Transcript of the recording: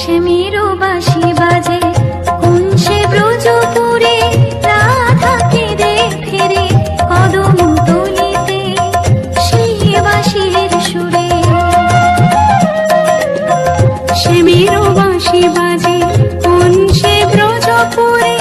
শ্যামেরও বাঁশি বাজে কোন সে ব্রজপুরে, রাধাকে দেখে রে কদম তলিতে সেই বাঁশির সুরে। শ্যামেরও বাঁশি বাজে কোন সে ব্রজপুরে,